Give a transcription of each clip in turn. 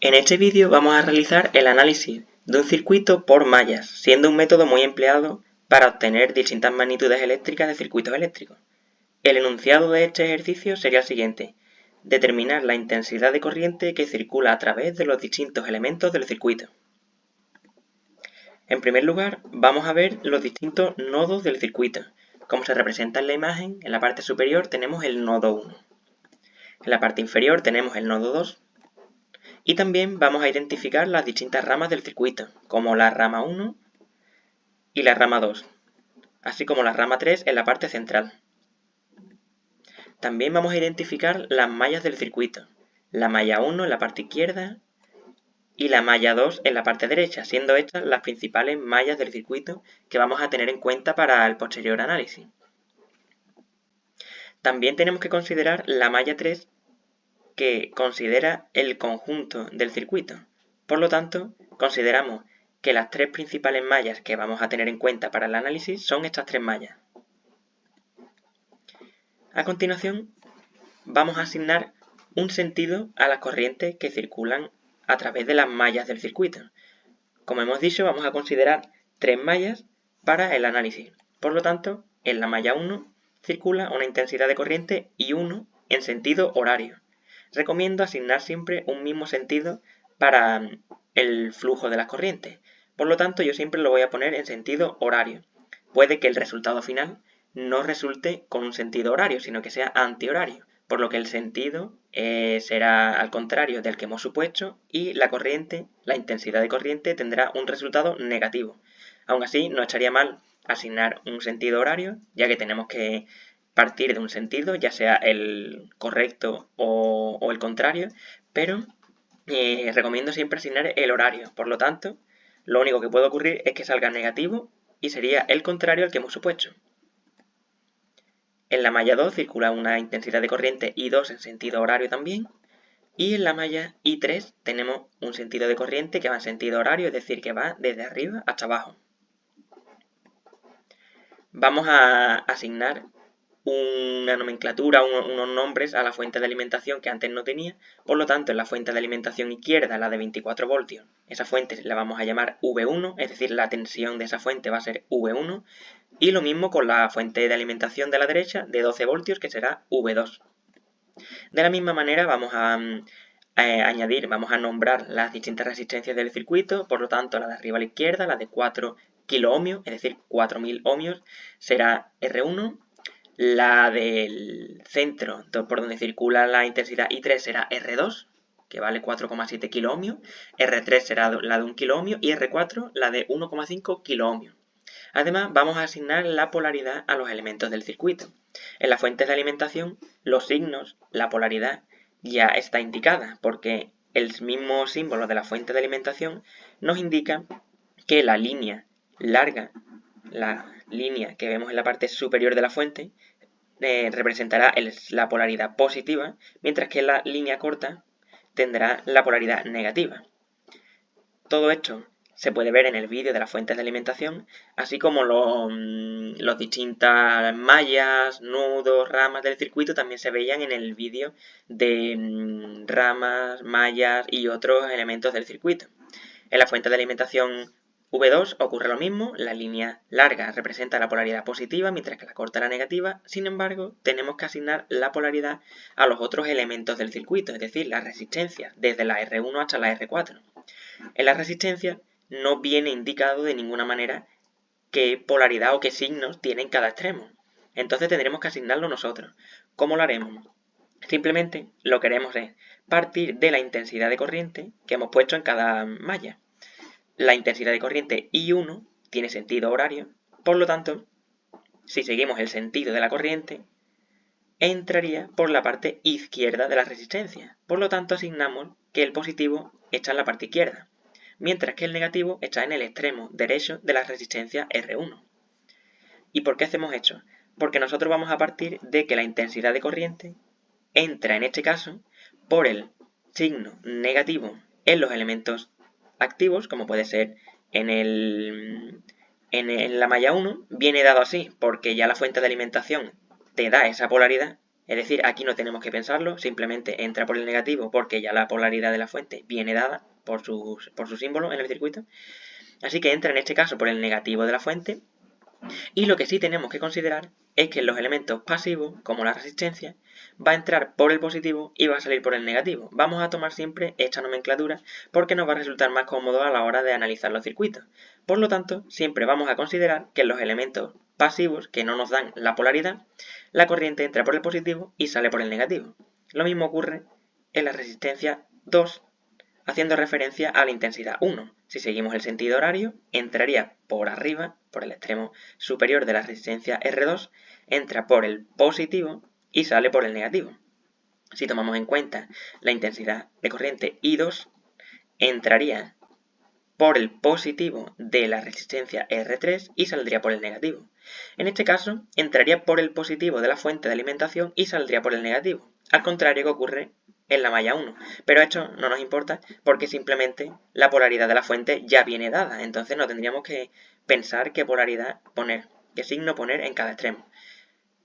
En este vídeo vamos a realizar el análisis de un circuito por mallas, siendo un método muy empleado para obtener distintas magnitudes eléctricas de circuitos eléctricos. El enunciado de este ejercicio sería el siguiente: determinar la intensidad de corriente que circula a través de los distintos elementos del circuito. En primer lugar, vamos a ver los distintos nodos del circuito. Como se representa en la imagen, en la parte superior tenemos el nodo 1. En la parte inferior tenemos el nodo 2. Y también vamos a identificar las distintas ramas del circuito, como la rama 1 y la rama 2, así como la rama 3 en la parte central. También vamos a identificar las mallas del circuito, la malla 1 en la parte izquierda y la malla 2 en la parte derecha, siendo estas las principales mallas del circuito que vamos a tener en cuenta para el posterior análisis. También tenemos que considerar la malla 3, que considera el conjunto del circuito. Por lo tanto, consideramos que las tres principales mallas que vamos a tener en cuenta para el análisis son estas tres mallas. A continuación, vamos a asignar un sentido a las corrientes que circulan a través de las mallas del circuito. Como hemos dicho, vamos a considerar tres mallas para el análisis. Por lo tanto, en la malla 1 circula una intensidad de corriente I1 en sentido horario. Recomiendo asignar siempre un mismo sentido para el flujo de las corrientes. Por lo tanto, yo siempre lo voy a poner en sentido horario. Puede que el resultado final no resulte con un sentido horario, sino que sea antihorario, por lo que el sentido será al contrario del que hemos supuesto y la corriente, la intensidad de corriente, tendrá un resultado negativo. Aún así, no estaría mal asignar un sentido horario, ya que tenemos que partir de un sentido, ya sea el correcto o el contrario, pero recomiendo siempre asignar el horario. Por lo tanto, lo único que puede ocurrir es que salga negativo y sería el contrario al que hemos supuesto. En la malla 2 circula una intensidad de corriente I2 en sentido horario también, y en la malla I3 tenemos un sentido de corriente que va en sentido horario, es decir, que va desde arriba hasta abajo. Vamos a asignar una nomenclatura, unos nombres a la fuente de alimentación que antes no tenía. Por lo tanto, en la fuente de alimentación izquierda, la de 24 voltios, esa fuente la vamos a llamar V1, es decir, la tensión de esa fuente va a ser V1. Y lo mismo con la fuente de alimentación de la derecha, de 12 voltios, que será V2. De la misma manera vamos a vamos a nombrar las distintas resistencias del circuito. Por lo tanto, la de arriba a la izquierda, la de 4 kiloohmios, es decir, 4000 ohmios, será R1. La del centro, por donde circula la intensidad I3, será R2, que vale 4,7 kiloohmios. R3 será la de 1 kiloohmio y R4 la de 1,5 kiloohmios. Además, vamos a asignar la polaridad a los elementos del circuito. En las fuentes de alimentación, los signos, la polaridad, ya está indicada, porque el mismo símbolo de la fuente de alimentación nos indica que la línea larga, la línea que vemos en la parte superior de la fuente, representará la polaridad positiva, mientras que la línea corta tendrá la polaridad negativa. Todo esto se puede ver en el vídeo de las fuentes de alimentación, así como los distintas mallas, nudos, ramas del circuito también se veían en el vídeo de ramas, mallas y otros elementos del circuito. En la fuente de alimentación V2 ocurre lo mismo, la línea larga representa la polaridad positiva, mientras que la corta la negativa. Sin embargo, tenemos que asignar la polaridad a los otros elementos del circuito, es decir, las resistencias, desde la R1 hasta la R4. En la resistencia no viene indicado de ninguna manera qué polaridad o qué signos tiene en cada extremo. Entonces tendremos que asignarlo nosotros. ¿Cómo lo haremos? Simplemente lo que haremos es partir de la intensidad de corriente que hemos puesto en cada malla. La intensidad de corriente I1 tiene sentido horario, por lo tanto, si seguimos el sentido de la corriente, entraría por la parte izquierda de la resistencia. Por lo tanto, asignamos que el positivo está en la parte izquierda, mientras que el negativo está en el extremo derecho de la resistencia R1. ¿Y por qué hacemos esto? Porque nosotros vamos a partir de que la intensidad de corriente entra, en este caso, por el signo negativo en los elementos activos, como puede ser en la malla 1, viene dado así porque ya la fuente de alimentación te da esa polaridad, Es decir, aquí no tenemos que pensarlo, simplemente entra por el negativo porque ya la polaridad de la fuente viene dada por su símbolo en el circuito. Así que entra en este caso por el negativo de la fuente. Y lo que sí tenemos que considerar es que los elementos pasivos, como la resistencia, va a entrar por el positivo y va a salir por el negativo. Vamos a tomar siempre esta nomenclatura porque nos va a resultar más cómodo a la hora de analizar los circuitos. Por lo tanto, siempre vamos a considerar que los elementos pasivos que no nos dan la polaridad, la corriente entra por el positivo y sale por el negativo. Lo mismo ocurre en la resistencia 2, haciendo referencia a la intensidad 1. Si seguimos el sentido horario, entraría por arriba, por el extremo superior de la resistencia R2, entra por el positivo y sale por el negativo. Si tomamos en cuenta la intensidad de corriente I2, entraría por el positivo de la resistencia R3 y saldría por el negativo. En este caso, entraría por el positivo de la fuente de alimentación y saldría por el negativo, al contrario que ocurre en la malla 1. Pero esto no nos importa porque simplemente la polaridad de la fuente ya viene dada, entonces no tendríamos que pensar qué polaridad poner, qué signo poner en cada extremo.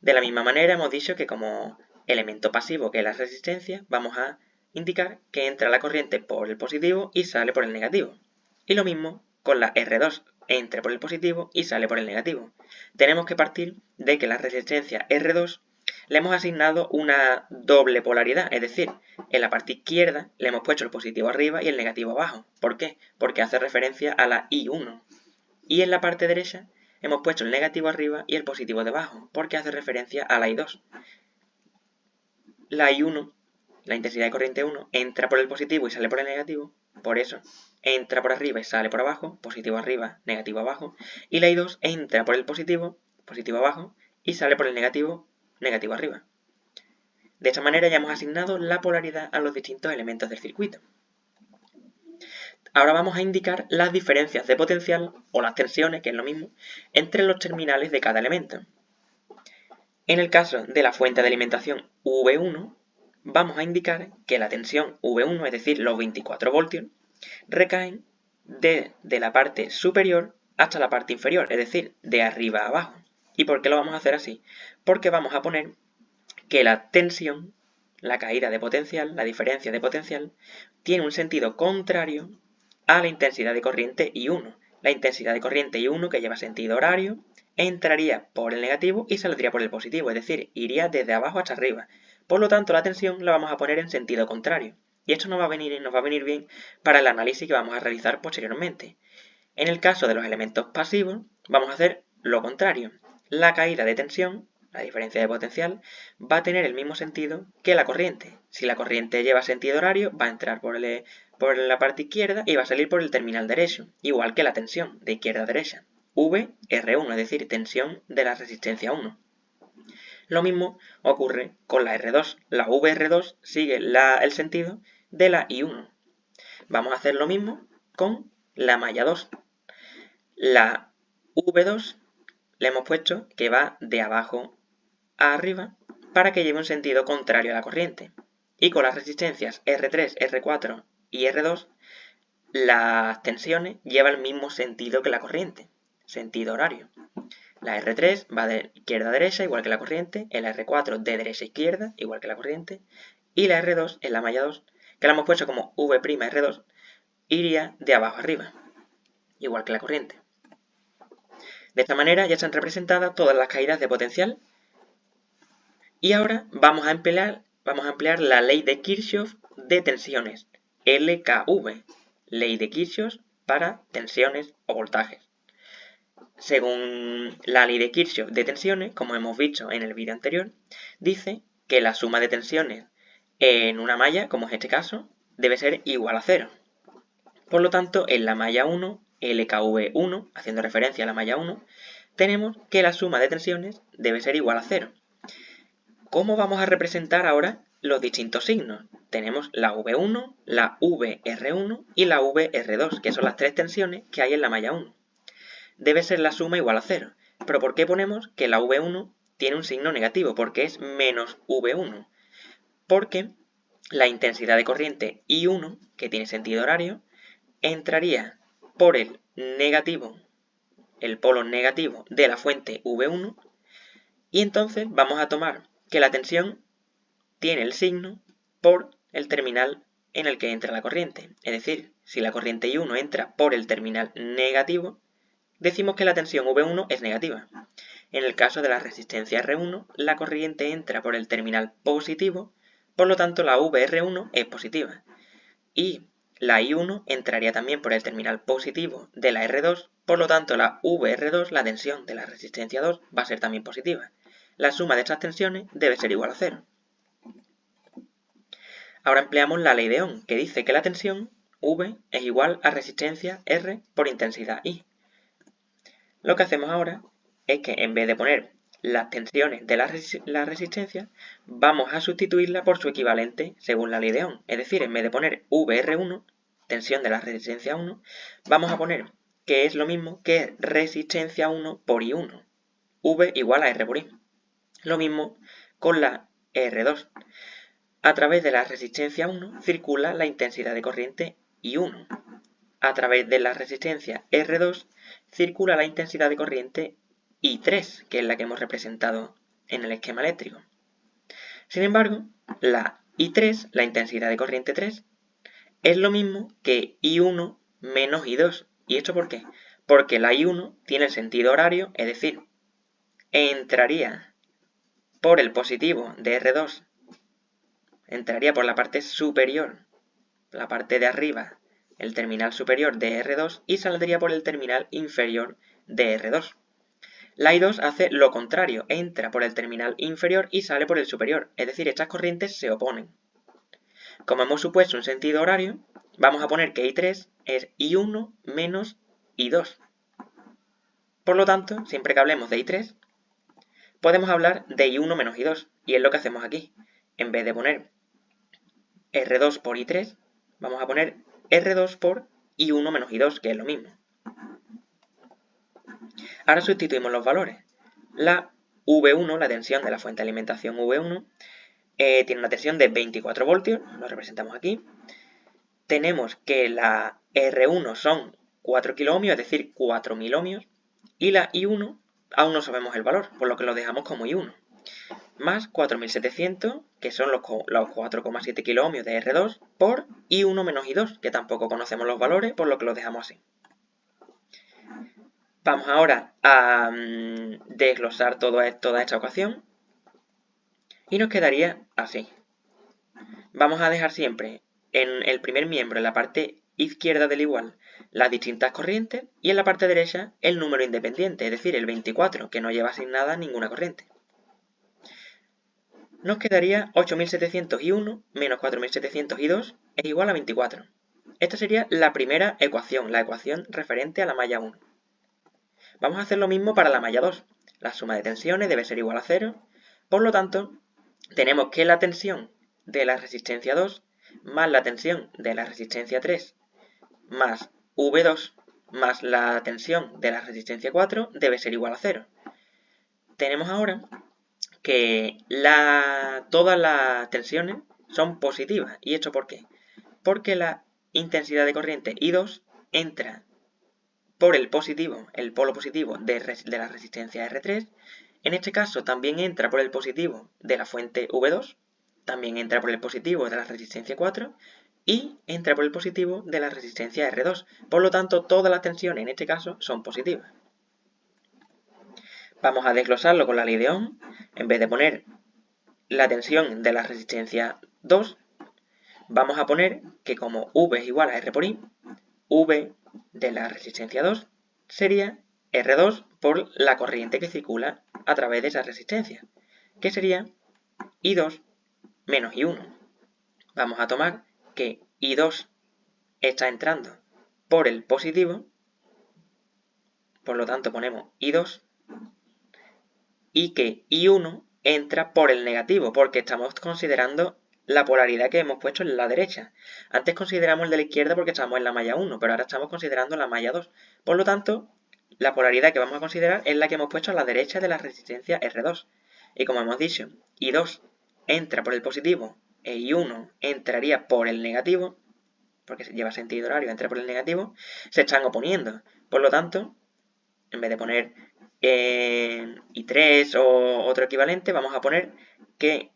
De la misma manera hemos dicho que como elemento pasivo que es la resistencia, vamos a indicar que entra la corriente por el positivo y sale por el negativo. Y lo mismo con la R2, entra por el positivo y sale por el negativo. Tenemos que partir de que la resistencia R2 le hemos asignado una doble polaridad, es decir, en la parte izquierda le hemos puesto el positivo arriba y el negativo abajo. ¿Por qué? Porque hace referencia a la I1. Y en la parte derecha hemos puesto el negativo arriba y el positivo debajo, porque hace referencia a la I2. La I1, la intensidad de corriente 1, entra por el positivo y sale por el negativo, por eso entra por arriba y sale por abajo, positivo arriba, negativo abajo, y la I2 entra por el positivo, positivo abajo, y sale por el negativo, negativo arriba. De esta manera ya hemos asignado la polaridad a los distintos elementos del circuito. Ahora vamos a indicar las diferencias de potencial, o las tensiones, que es lo mismo, entre los terminales de cada elemento. En el caso de la fuente de alimentación V1, vamos a indicar que la tensión V1, es decir, los 24 voltios, recaen de la parte superior hasta la parte inferior, es decir, de arriba a abajo. ¿Y por qué lo vamos a hacer así? Porque vamos a poner que la tensión, la caída de potencial, la diferencia de potencial, tiene un sentido contrario a la intensidad de corriente I1. La intensidad de corriente I1, que lleva sentido horario, entraría por el negativo y saldría por el positivo, es decir, iría desde abajo hasta arriba. Por lo tanto, la tensión la vamos a poner en sentido contrario. Y esto nos va a venir bien para el análisis que vamos a realizar posteriormente. En el caso de los elementos pasivos, vamos a hacer lo contrario. La caída de tensión, la diferencia de potencial, va a tener el mismo sentido que la corriente. Si la corriente lleva sentido horario, va a entrar por la parte izquierda y va a salir por el terminal derecho, igual que la tensión de izquierda a derecha. VR1, es decir, tensión de la resistencia 1. Lo mismo ocurre con la R2. La VR2 sigue el sentido de la I1. Vamos a hacer lo mismo con la malla 2. La V2 le hemos puesto que va de abajo a arriba para que lleve un sentido contrario a la corriente. Y con las resistencias R3, R4 y R2, las tensiones llevan el mismo sentido que la corriente, sentido horario. La R3 va de izquierda a derecha, igual que la corriente, en la R4 de derecha a izquierda, igual que la corriente, y la R2 en la malla 2, que la hemos puesto como V'R2, iría de abajo a arriba, igual que la corriente. De esta manera ya están representadas todas las caídas de potencial. Y ahora vamos a emplear la ley de Kirchhoff de tensiones, LKV, ley de Kirchhoff para tensiones o voltajes. Según la ley de Kirchhoff de tensiones, como hemos visto en el vídeo anterior, dice que la suma de tensiones en una malla, como es este caso, debe ser igual a 0. Por lo tanto, en la malla 1, LKV1, haciendo referencia a la malla 1, tenemos que la suma de tensiones debe ser igual a 0. ¿Cómo vamos a representar ahora los distintos signos? Tenemos la V1, la VR1 y la VR2, que son las tres tensiones que hay en la malla 1. Debe ser la suma igual a 0. ¿Pero por qué ponemos que la V1 tiene un signo negativo? Porque es menos V1. Porque la intensidad de corriente I1, que tiene sentido horario, entraría por el negativo, el polo negativo de la fuente V1, y entonces vamos a tomar que la tensión tiene el signo por el terminal en el que entra la corriente. Es decir, si la corriente I1 entra por el terminal negativo, decimos que la tensión V1 es negativa. En el caso de la resistencia R1, la corriente entra por el terminal positivo, por lo tanto la VR1 es positiva. Y la I1 entraría también por el terminal positivo de la R2, por lo tanto la VR2, la tensión de la resistencia 2, va a ser también positiva. La suma de estas tensiones debe ser igual a 0. Ahora empleamos la ley de Ohm, que dice que la tensión V es igual a resistencia R por intensidad I. Lo que hacemos ahora es que en vez de poner las tensiones de la resistencia, vamos a sustituirla por su equivalente según la ley de Ohm. Es decir, en vez de poner VR1, tensión de la resistencia 1, vamos a poner que es lo mismo que resistencia 1 por I1. V igual a R por I. Lo mismo con la R2. A través de la resistencia 1 circula la intensidad de corriente I1. A través de la resistencia R2 circula la intensidad de corriente I3, que es la que hemos representado en el esquema eléctrico. Sin embargo, la I3, la intensidad de corriente 3, es lo mismo que I1 menos I2. ¿Y esto por qué? Porque la I1 tiene el sentido horario, es decir, entraría por el positivo de R2, entraría por la parte superior, la parte de arriba, el terminal superior de R2 y saldría por el terminal inferior de R2. La I2 hace lo contrario, entra por el terminal inferior y sale por el superior, es decir, estas corrientes se oponen. Como hemos supuesto un sentido horario, vamos a poner que I3 es I1 menos I2. Por lo tanto, siempre que hablemos de I3, podemos hablar de I1 menos I2, y es lo que hacemos aquí. En vez de poner R2 por I3, vamos a poner R2 por I1 menos I2, que es lo mismo. Ahora sustituimos los valores. La V1, la tensión de la fuente de alimentación V1, tiene una tensión de 24 voltios, lo representamos aquí. Tenemos que la R1 son 4 kiloohmios, es decir, 4000 ohmios, y la I1 aún no sabemos el valor, por lo que lo dejamos como I1. Más 4700, que son los 4,7 kiloohmios de R2, por I1 menos I2, que tampoco conocemos los valores, por lo que los dejamos así. Vamos ahora a desglosar toda esta ecuación y nos quedaría así. Vamos a dejar siempre en el primer miembro, en la parte izquierda del igual, las distintas corrientes y en la parte derecha el número independiente, es decir, el 24, que no lleva asignada ninguna corriente. Nos quedaría 8701 menos 4702 es igual a 24. Esta sería la primera ecuación, la ecuación referente a la malla 1. Vamos a hacer lo mismo para la malla 2. La suma de tensiones debe ser igual a 0. Por lo tanto, tenemos que la tensión de la resistencia 2 más la tensión de la resistencia 3 más V2 más la tensión de la resistencia 4 debe ser igual a 0. Tenemos ahora que todas las tensiones son positivas. ¿Y esto por qué? Porque la intensidad de corriente I2 entra por el polo positivo de la resistencia R3. En este caso también entra por el positivo de la fuente V2, también entra por el positivo de la resistencia 4 y entra por el positivo de la resistencia R2. Por lo tanto, todas las tensiones en este caso son positivas. Vamos a desglosarlo con la ley de Ohm. En vez de poner la tensión de la resistencia 2, vamos a poner que como V es igual a R por I, V de la resistencia 2 sería R2 por la corriente que circula a través de esa resistencia, que sería I2 menos I1. Vamos a tomar que I2 está entrando por el positivo, por lo tanto ponemos I2, y que I1 entra por el negativo, porque estamos considerando la polaridad que hemos puesto en la derecha. Antes consideramos el de la izquierda porque estamos en la malla 1, pero ahora estamos considerando la malla 2. Por lo tanto, la polaridad que vamos a considerar es la que hemos puesto a la derecha de la resistencia R2. Y como hemos dicho, I2 entra por el positivo e I1 entraría por el negativo, porque lleva sentido horario, entra por el negativo, se están oponiendo. Por lo tanto, en vez de poner I3 o otro equivalente, vamos a poner que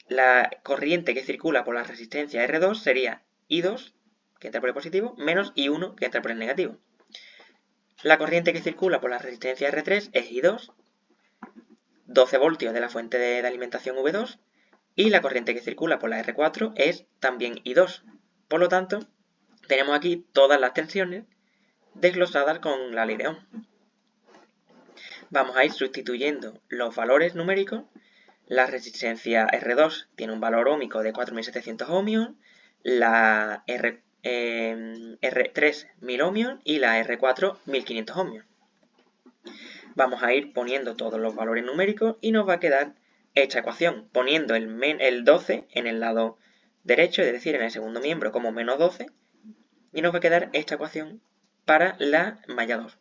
la corriente que circula por la resistencia R2 sería I2, que entra por el positivo, menos I1, que entra por el negativo. La corriente que circula por la resistencia R3 es I2, 12 voltios de la fuente de alimentación V2, y la corriente que circula por la R4 es también I2. Por lo tanto, tenemos aquí todas las tensiones desglosadas con la ley de Ohm. Vamos a ir sustituyendo los valores numéricos. La resistencia R2 tiene un valor óhmico de 4700 ohmios, la R3 1000 ohmios y la R4 1500 ohmios. Vamos a ir poniendo todos los valores numéricos y nos va a quedar esta ecuación, poniendo el 12 en el lado derecho, es decir, en el segundo miembro como menos 12, y nos va a quedar esta ecuación para la malla 2.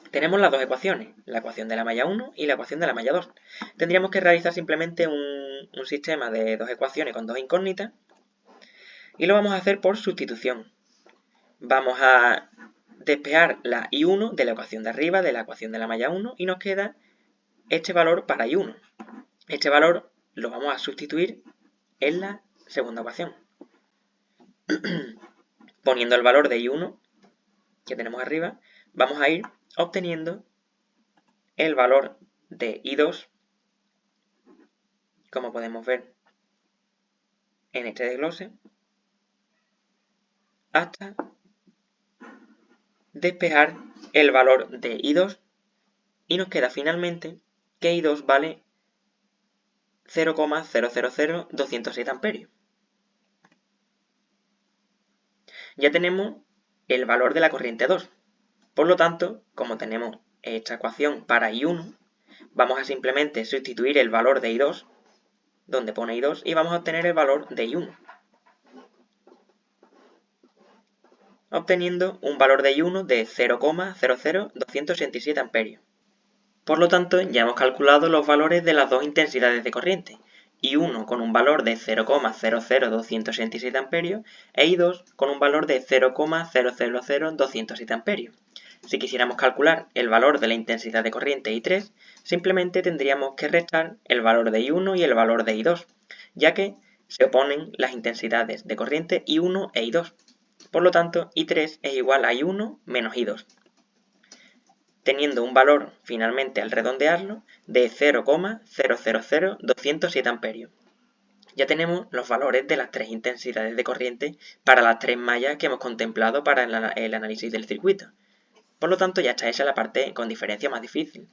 Tenemos las dos ecuaciones, la ecuación de la malla 1 y la ecuación de la malla 2. Tendríamos que realizar simplemente un sistema de dos ecuaciones con dos incógnitas y lo vamos a hacer por sustitución. Vamos a despejar la I1 de la ecuación de arriba, de la ecuación de la malla 1, y nos queda este valor para I1. Este valor lo vamos a sustituir en la segunda ecuación. Poniendo el valor de I1 que tenemos arriba, vamos a ir obteniendo el valor de I2, como podemos ver en este desglose, hasta despejar el valor de I2 y nos queda finalmente que I2 vale 0,000207 amperios. Ya tenemos el valor de la corriente 2. Por lo tanto, como tenemos esta ecuación para I1, vamos a simplemente sustituir el valor de I2, donde pone I2, y vamos a obtener el valor de I1. Obteniendo un valor de I1 de 0,00287 amperios. Por lo tanto, ya hemos calculado los valores de las dos intensidades de corriente, I1 con un valor de 0,00287 amperios e I2 con un valor de 0,000207 amperios. Si quisiéramos calcular el valor de la intensidad de corriente I3, simplemente tendríamos que restar el valor de I1 y el valor de I2, ya que se oponen las intensidades de corriente I1 e I2. Por lo tanto, I3 es igual a I1 menos I2, teniendo un valor, finalmente al redondearlo, de 0,000207 amperios. Ya tenemos los valores de las tres intensidades de corriente para las tres mallas que hemos contemplado para el análisis del circuito. Por lo tanto, ya está hecha la parte con diferencia más difícil.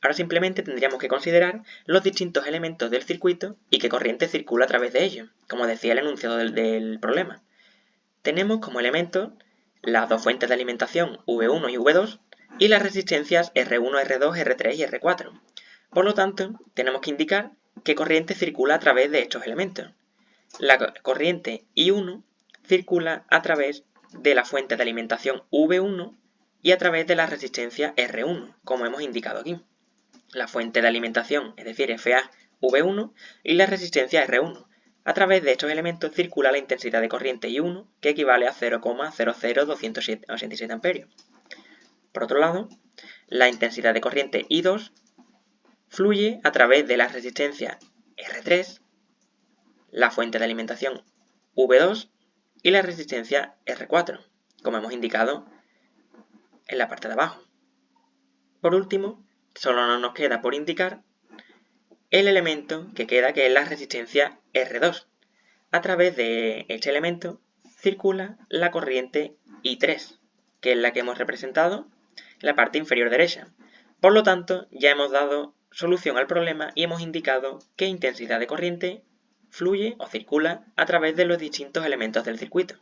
Ahora simplemente tendríamos que considerar los distintos elementos del circuito y qué corriente circula a través de ellos, como decía el enunciado del problema. Tenemos como elementos las dos fuentes de alimentación V1 y V2 y las resistencias R1, R2, R3 y R4. Por lo tanto, tenemos que indicar qué corriente circula a través de estos elementos. La corriente I1 circula a través de la fuente de alimentación V1 y a través de la resistencia R1, como hemos indicado aquí. La fuente de alimentación, es decir, FA V1, y la resistencia R1. A través de estos elementos circula la intensidad de corriente I1, que equivale a 0,00287 amperios. Por otro lado, la intensidad de corriente I2 fluye a través de la resistencia R3, la fuente de alimentación V2 y la resistencia R4, como hemos indicado en la parte de abajo. Por último, solo nos queda por indicar el elemento que queda, que es la resistencia R2. A través de este elemento circula la corriente I3, que es la que hemos representado en la parte inferior derecha. Por lo tanto, ya hemos dado solución al problema y hemos indicado qué intensidad de corriente fluye o circula a través de los distintos elementos del circuito.